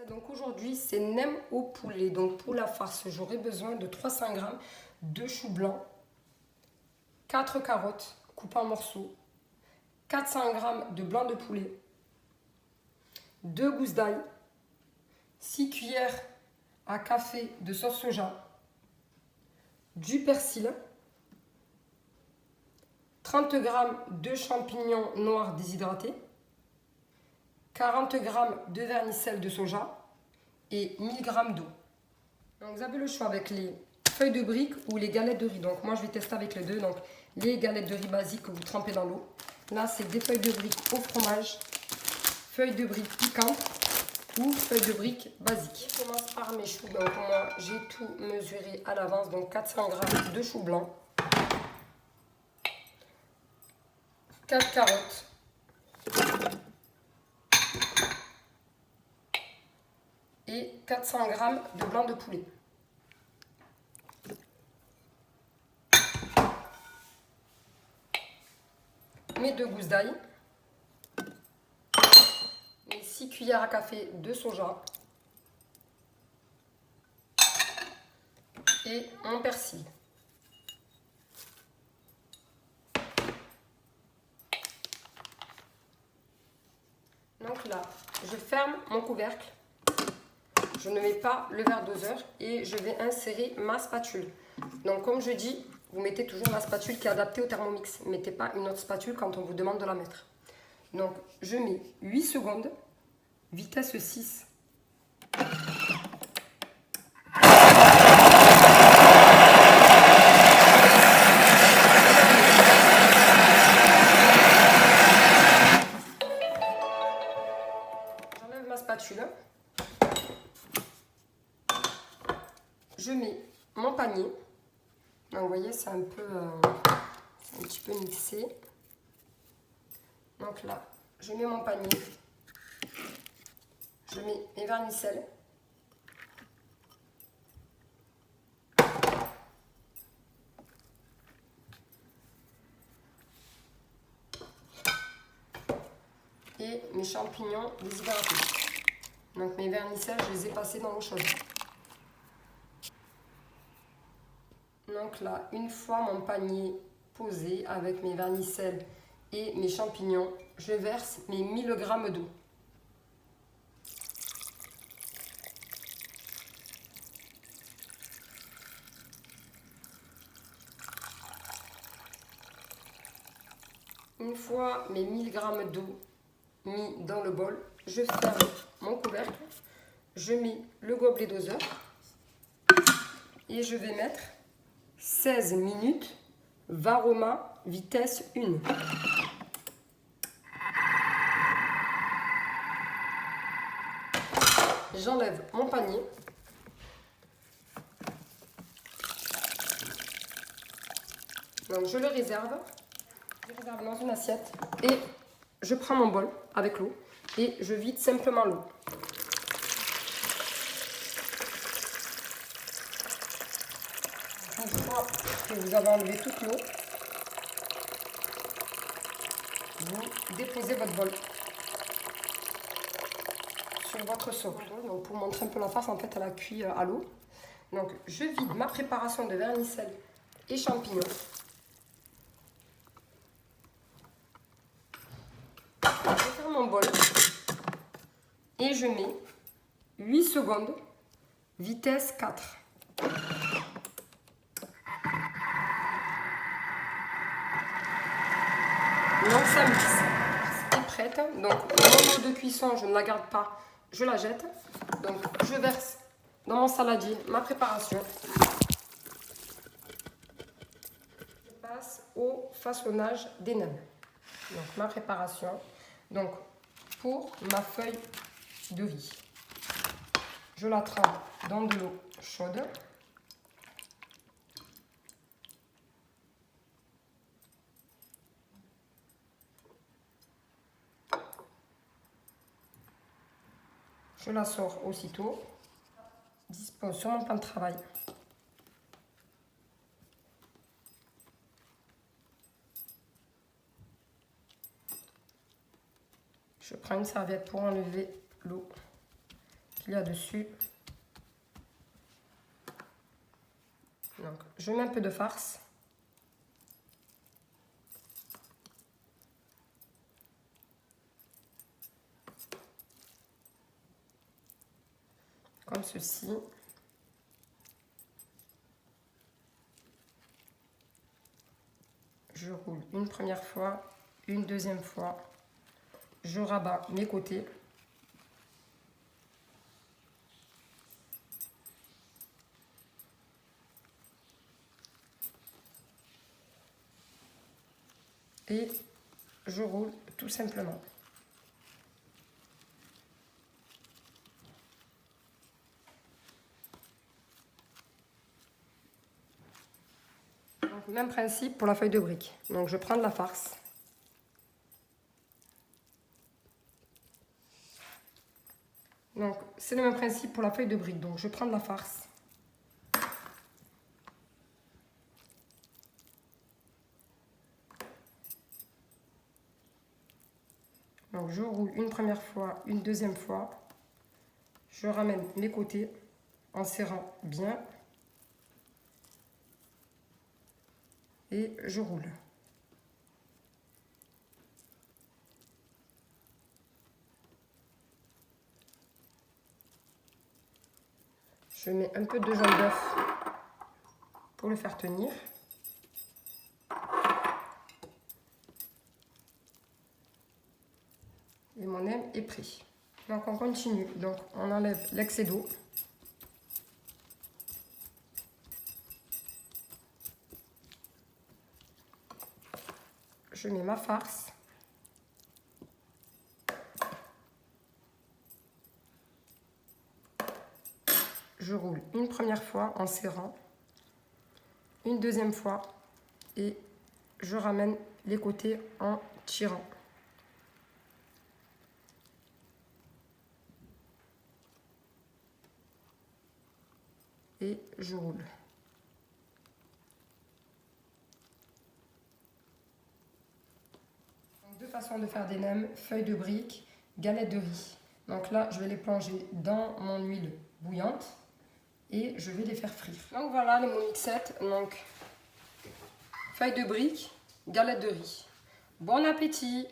Donc aujourd'hui c'est nem au poulet. Donc pour la farce j'aurai besoin de 300 g de chou blanc, 4 carottes coupées en morceaux, 400 g de blanc de poulet, 2 gousses d'ail, 6 cuillères à café de sauce soja, du persil, 30 g de champignons noirs déshydratés, 40 g de vermicelle de soja et 1000 g d'eau. Donc vous avez le choix avec les feuilles de briques ou les galettes de riz. Donc moi je vais tester avec les deux. Donc les galettes de riz basiques que vous trempez dans l'eau. Là c'est des feuilles de briques au fromage, feuilles de briques piquantes ou feuilles de briques basiques. Je commence par mes choux. Donc moi j'ai tout mesuré à l'avance. Donc 400 g de choux blancs, 4 carottes, et 400 g de blanc de poulet. Mes 2 gousses d'ail, mes 6 cuillères à café de soja et mon persil. Donc là, je ferme mon couvercle. Je ne mets pas le verre doseur et je vais insérer ma spatule. Donc comme je dis, vous mettez toujours la spatule qui est adaptée au Thermomix. Ne mettez pas une autre spatule quand on vous demande de la mettre. Donc je mets 8 secondes, vitesse 6. J'enlève ma spatule. Je mets mon panier. Donc vous voyez, c'est un petit peu mixé. Donc là, je mets mon panier. Je mets mes vermicelles. Et mes champignons déshydratés. Donc mes vermicelles, je les ai passés dans l'eau chaude. Donc là, une fois mon panier posé avec mes vermicelles et mes champignons, je verse mes 1000 g d'eau. Une fois mes 1000 g d'eau mis dans le bol, je ferme mon couvercle, je mets le gobelet doseur et je vais mettre 16 minutes, Varoma vitesse 1. J'enlève mon panier. Donc je le réserve. Je le réserve dans une assiette et je prends mon bol avec l'eau et je vide simplement l'eau. Une fois que vous avez enlevé toute l'eau, vous déposez votre bol sur votre socle. Donc pour montrer un peu la face, en fait, elle a cuit à l'eau. Donc je vide ma préparation de vermicelle et champignons. Je ferme mon bol et je mets 8 secondes, vitesse 4. Donc ça mixe. C'est prête. Donc mon eau de cuisson, je ne la garde pas, je la jette. Donc je verse dans mon saladier ma préparation. Je passe au façonnage des nems. Donc ma préparation. Donc pour ma feuille de riz, je la trempe dans de l'eau chaude. Je la sors aussitôt. Dispose sur mon plan de travail. Je prends une serviette pour enlever l'eau qu'il y a dessus. Donc, je mets un peu de farce. Comme ceci. Je roule une première fois, une deuxième fois. Je rabats mes côtés. Et je roule tout simplement. Donc, même principe pour la feuille de brique. Donc je prends de la farce. Donc c'est le même principe pour la feuille de brique. Donc je prends de la farce. Donc je roule une première fois, une deuxième fois. Je ramène mes côtés en serrant bien. Et je roule. Je mets un peu de jaune d'œuf pour le faire tenir. Et mon aile est pris. Donc on continue. Donc on enlève l'excès d'eau. Je mets ma farce. Je roule une première fois en serrant, une deuxième fois et je ramène les côtés en tirant. Et je roule. Donc, deux façons de faire des nems, feuilles de brique, galettes de riz. Donc là, je vais les plonger dans mon huile bouillante et je vais les faire frire. Donc voilà les mixettes. Donc feuilles de brique, galettes de riz. Bon appétit!